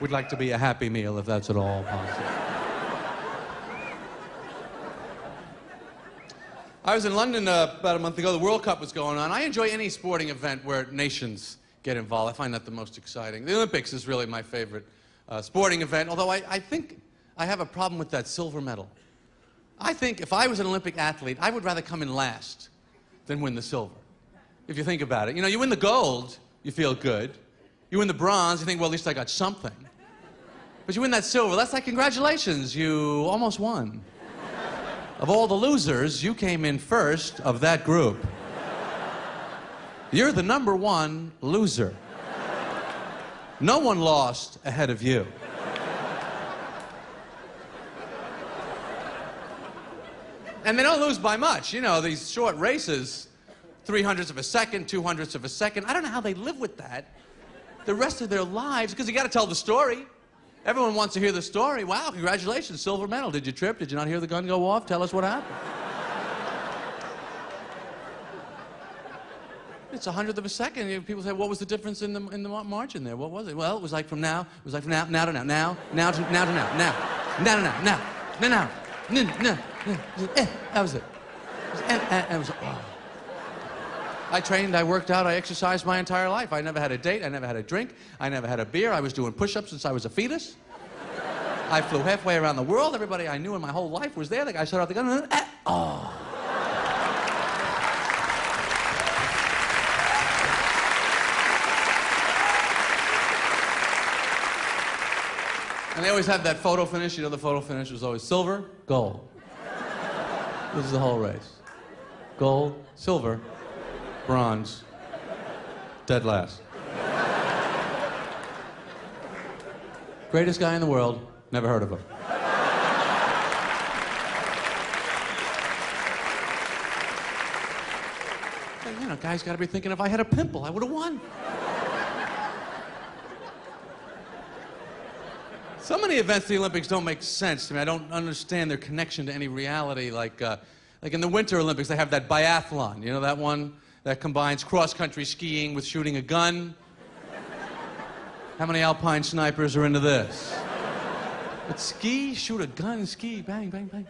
would like to be a Happy Meal, if that's at all possible. I was in London about a month ago. The World Cup was going on. I enjoy any sporting event where nations get involved. I find that the most exciting. The Olympics is really my favorite sporting event, although I think I have a problem with that silver medal. I think if I was an Olympic athlete, I would rather come in last than win the silver. If you think about it. You know, you win the gold, you feel good. You win the bronze, you think, well, at least I got something. But you win that silver, that's like, congratulations, you almost won. Of all the losers, you came in first of that group. You're the #1 loser. No one lost ahead of you. And they don't lose by much. You know, these short races, 300ths of a second, 200ths of a second. I don't know how they live with that the rest of their lives, because you got to tell the story. Everyone wants to hear the story. Wow, congratulations, silver medal. Did you trip? Did you not hear the gun go off? Tell us what happened. It's 100th of a second. People say, what was the difference in the margin there? What was it? Well, it was like from now to now, now to now, now to now, to now, that was it. And it was, oh. I trained, I worked out, I exercised my entire life. I never had a date, I never had a drink, I never had a beer. I was doing push-ups since I was a fetus. I flew halfway around the world. Everybody I knew in my whole life was there. The guy shot out the gun, and oh. And they always have that photo finish. You know, the photo finish was always silver, gold. This is the whole race. Gold, silver, bronze, dead last. Greatest guy in the world, never heard of him. You know, guys gotta be thinking, if I had a pimple, I would have won. So many events in the Olympics don't make sense to me. I don't understand their connection to any reality. Like in the Winter Olympics, they have that biathlon. You know that one that combines cross-country skiing with shooting a gun? How many alpine snipers are into this? But ski, shoot a gun, ski, bang, bang, bang.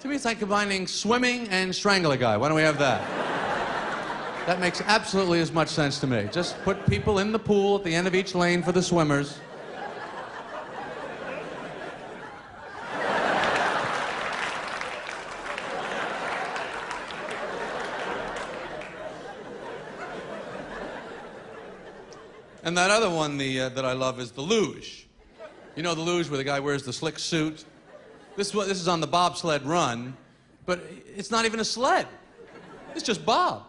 To me, it's like combining swimming and strangle a guy. Why don't we have that? That makes absolutely as much sense to me. Just put people in the pool at the end of each lane for the swimmers. And that other one that I love is the luge. You know the luge where the guy wears the slick suit? This is on the bobsled run, but it's not even a sled. It's just Bob.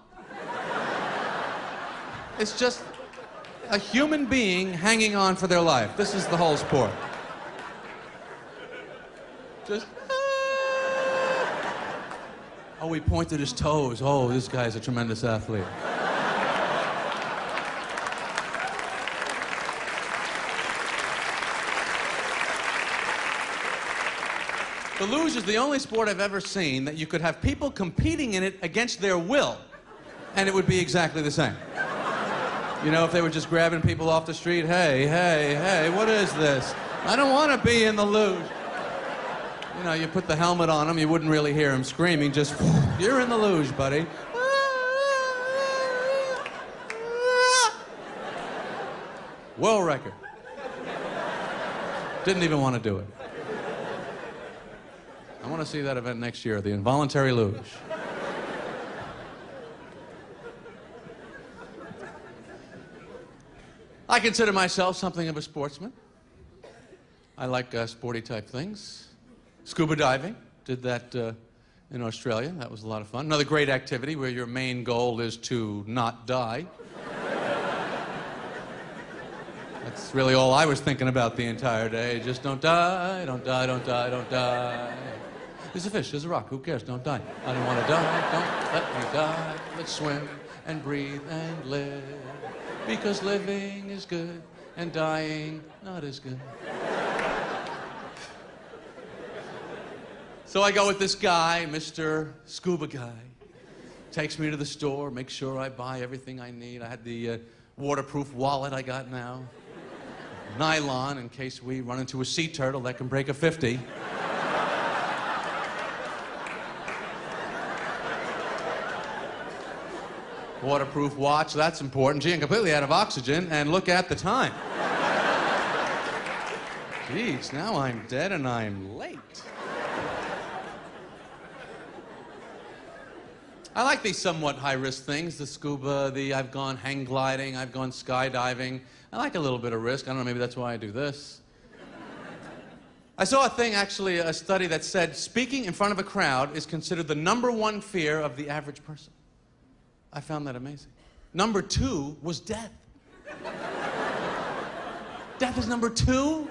It's just a human being hanging on for their life. This is the whole sport. Just... Oh, he pointed his toes. Oh, this guy's a tremendous athlete. The luge is the only sport I've ever seen that you could have people competing in it against their will, and it would be exactly the same. You know, if they were just grabbing people off the street, hey, hey, hey, what is this? I don't want to be in the luge. You know, you put the helmet on them, you wouldn't really hear them screaming, just, you're in the luge, buddy. World record. Didn't even want to do it. I want to see that event next year, the involuntary luge. I consider myself something of a sportsman. I like sporty type things. Scuba diving, did that in Australia. That was a lot of fun. Another great activity where your main goal is to not die. That's really all I was thinking about the entire day. Just don't die, don't die, don't die, don't die. There's a fish, there's a rock, who cares? Don't die. I don't want to die, don't let me die. Let's swim and breathe and live. Because living is good and dying not as good. So I go with this guy, Mr. Scuba Guy. Takes me to the store, makes sure I buy everything I need. I had the waterproof wallet I got now. nylon in case we run into a sea turtle that can break a 50. Waterproof watch, that's important. Gee, I'm completely out of oxygen, and look at the time. Jeez, now I'm dead and I'm late. I like these somewhat high-risk things, the scuba, I've gone hang gliding, I've gone skydiving. I like a little bit of risk. I don't know, maybe that's why I do this. I saw a thing, actually, a study that said speaking in front of a crowd is considered the #1 fear of the average person. I found that amazing. #2 was death. Death is #2?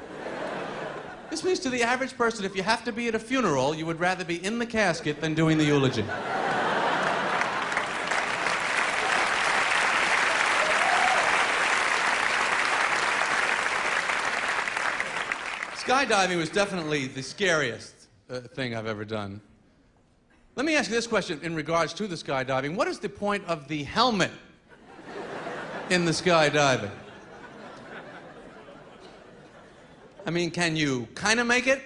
This means to the average person, if you have to be at a funeral, you would rather be in the casket than doing the eulogy. Skydiving was definitely the scariest thing I've ever done. Let me ask you this question in regards to the skydiving. What is the point of the helmet in the skydiving? I mean, can you kind of make it?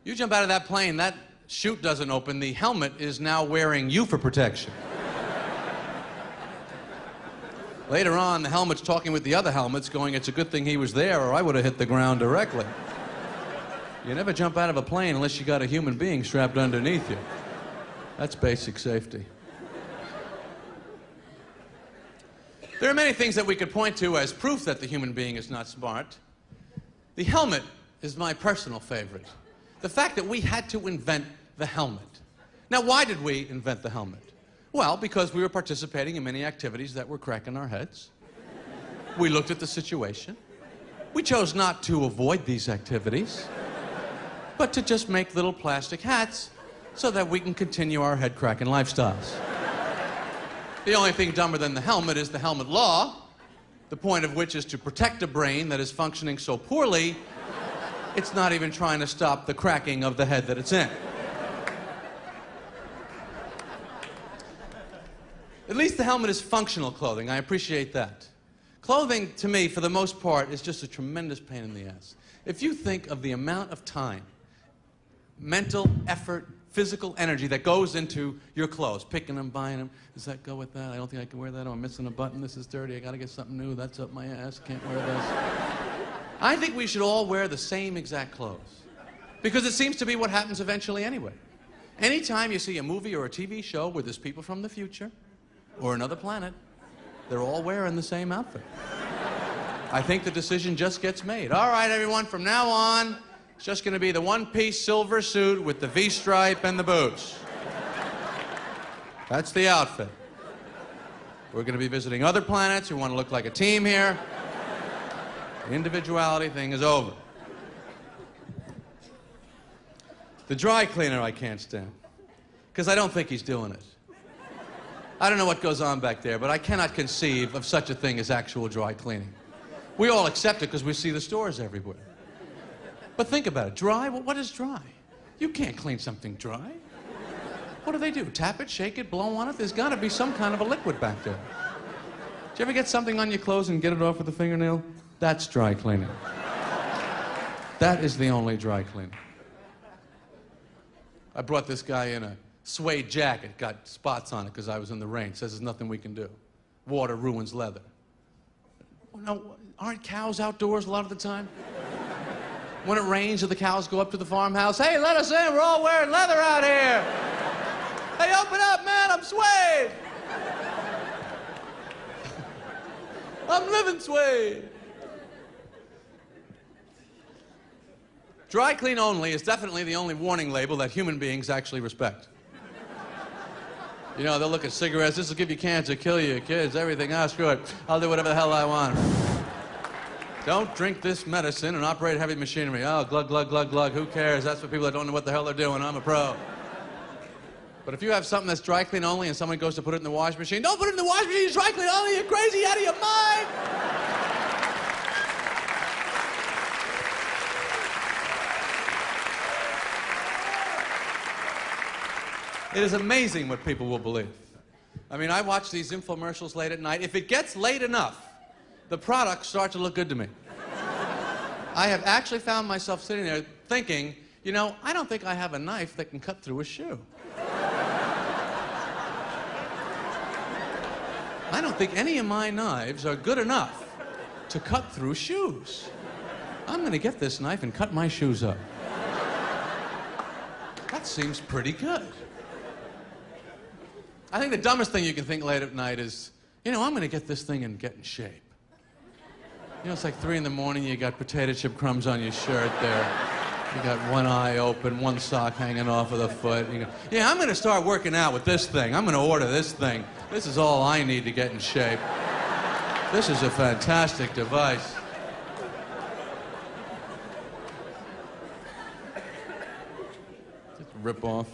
You jump out of that plane, that chute doesn't open, the helmet is now wearing you for protection. Later on, the helmet's talking with the other helmets, going, it's a good thing he was there, or I would have hit the ground directly. You never jump out of a plane unless you got a human being strapped underneath you. That's basic safety. There are many things that we could point to as proof that the human being is not smart. The helmet is my personal favorite. The fact that we had to invent the helmet. Now, why did we invent the helmet? Well, because we were participating in many activities that were cracking our heads. We looked at the situation. We chose not to avoid these activities, but to just make little plastic hats so that we can continue our head-cracking lifestyles. The only thing dumber than the helmet is the helmet law, the point of which is to protect a brain that is functioning so poorly, it's not even trying to stop the cracking of the head that it's in. At least the helmet is functional clothing. I appreciate that. Clothing, to me, for the most part, is just a tremendous pain in the ass. If you think of the amount of time, mental effort, physical energy that goes into your clothes, picking them, buying them, does that go with that? I don't think I can wear that. Oh, I'm missing a button. This is dirty. I got to get something new. That's up my ass. Can't wear this. I think we should all wear the same exact clothes, because it seems to be what happens eventually anyway. Anytime you see a movie or a TV show where there's people from the future or another planet, they're all wearing the same outfit. I think the decision just gets made. All right, everyone, from now on, it's just going to be the one-piece silver suit with the V-stripe and the boots. That's the outfit. We're going to be visiting other planets who want to look like a team here. The individuality thing is over. The dry cleaner I can't stand, because I don't think he's doing it. I don't know what goes on back there, but I cannot conceive of such a thing as actual dry cleaning. We all accept it because we see the stores everywhere. But think about it. Dry? Well, what is dry? You can't clean something dry. What do? Tap it, shake it, blow on it? There's got to be some kind of a liquid back there. Did you ever get something on your clothes and get it off with a fingernail? That's dry cleaning. That is the only dry cleaning. I brought this guy in a suede jacket, got spots on it because I was in the rain. Says there's nothing we can do. Water ruins leather. Now, aren't cows outdoors a lot of the time? When it rains, do the cows go up to the farmhouse? Hey, let us in, we're all wearing leather out here. Hey, open up, man, I'm suede. I'm living suede. Dry clean only is definitely the only warning label that human beings actually respect. You know, they'll look at cigarettes, this will give you cancer, kill you, kids, everything. Ah, screw it. I'll do whatever the hell I want. Don't drink this medicine and operate heavy machinery. Oh, glug, glug, glug, glug. Who cares? That's for people that don't know what the hell they're doing. I'm a pro. But if you have something that's dry clean only and someone goes to put it in the washing machine, don't put it in the washing machine, it's dry clean only. You're crazy, out of your mind. It is amazing what people will believe. I mean, I watch these infomercials late at night. If it gets late enough, the products start to look good to me. I have actually found myself sitting there thinking, you know, I don't think I have a knife that can cut through a shoe. I don't think any of my knives are good enough to cut through shoes. I'm going to get this knife and cut my shoes up. That seems pretty good. I think the dumbest thing you can think late at night is, you know, I'm going to get this thing and get in shape. You know, it's like 3 in the morning, you got potato chip crumbs on your shirt there. You got one eye open, one sock hanging off of the foot. You go, yeah, I'm going to start working out with this thing. I'm going to order this thing. This is all I need to get in shape. This is a fantastic device. Just rip off.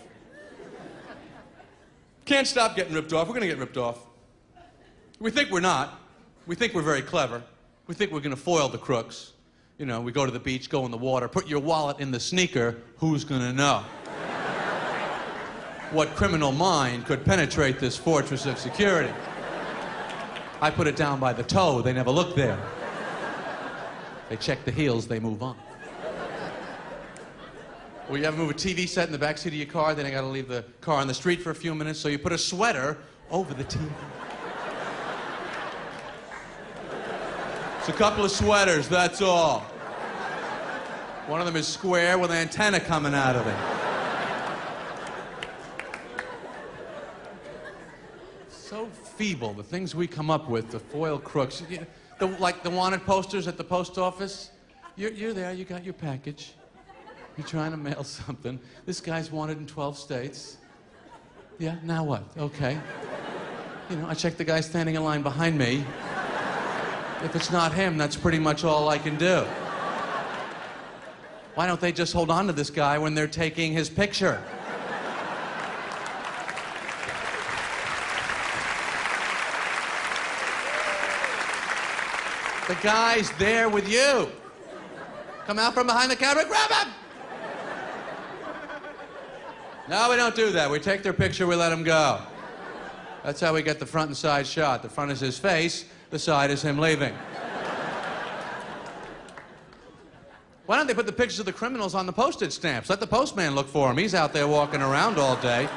Can't stop getting ripped off. We're going to get ripped off. We think we're not. We think we're very clever. We think we're going to foil the crooks. You know, we go to the beach, go in the water, put your wallet in the sneaker. Who's going to know? What criminal mind could penetrate this fortress of security? I put it down by the toe. They never look there. They check the heels. They move on. Well, you ever move a TV set in the backseat of your car, then you got to leave the car on the street for a few minutes, so you put a sweater over the TV. It's a couple of sweaters, that's all. One of them is square with an antenna coming out of it. So feeble, the things we come up with to foil crooks. Like the wanted posters at the post office. You're there, you got your package. You're trying to mail something. This guy's wanted in 12 states. Yeah, now what? Okay. You know, I check the guy standing in line behind me. If it's not him, that's pretty much all I can do. Why don't they just hold on to this guy when they're taking his picture? The guy's there with you. Come out from behind the camera, grab him! No, we don't do that. We take their picture, we let him go. That's how we get the front and side shot. The front is his face, the side is him leaving. Why don't they put the pictures of the criminals on the postage stamps? Let the postman look for him. He's out there walking around all day.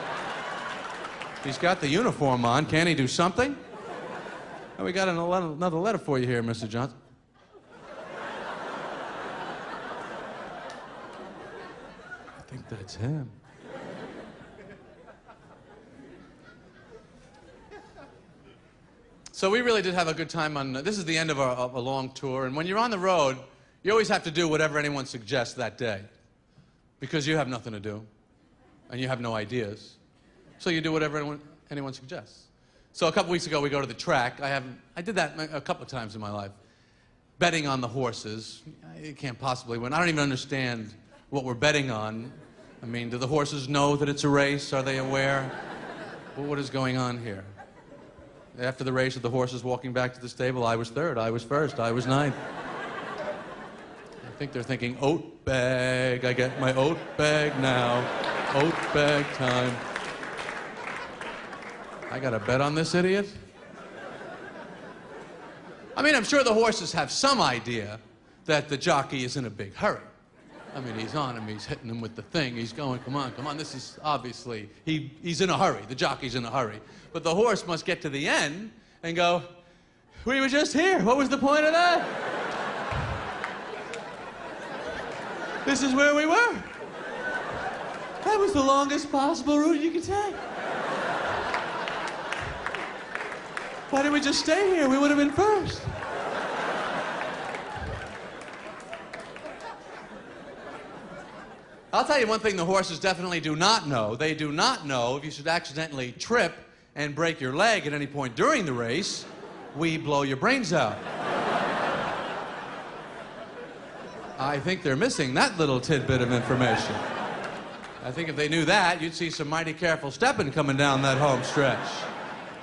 He's got the uniform on. Can't he do something? Oh, we got another letter for you here, Mr. Johnson. I think that's him. So we really did have a good time on, this is the end of a long tour, and when you're on the road, you always have to do whatever anyone suggests that day, because you have nothing to do, and you have no ideas. So you do whatever anyone suggests. So a couple weeks ago, we go to the track. I did that a couple of times in my life. Betting on the horses. You can't possibly win. I don't even understand what we're betting on. I mean, do the horses know that it's a race? Are they aware? Well, what is going on here? After the race, of the horses walking back to the stable, I was third, I was first, I was ninth. I think they're thinking, oat bag, I get my oat bag now. Oat bag time. I got a bet on this idiot? I mean, I'm sure the horses have some idea that the jockey is in a big hurry. I mean, he's on him, he's hitting him with the thing, he's going, come on, this is obviously, he's in a hurry, the jockey's in a hurry. But the horse must get to the end and go, we were just here, what was the point of that? This is where we were. That was the longest possible route you could take. Why didn't we just stay here? We would have been first. I'll tell you one thing the horses definitely do not know. They do not know if you should accidentally trip and break your leg at any point during the race, we blow your brains out. I think they're missing that little tidbit of information. I think if they knew that, you'd see some mighty careful stepping coming down that home stretch.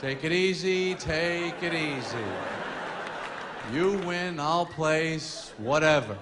Take it easy, take it easy. You win, I'll place, whatever.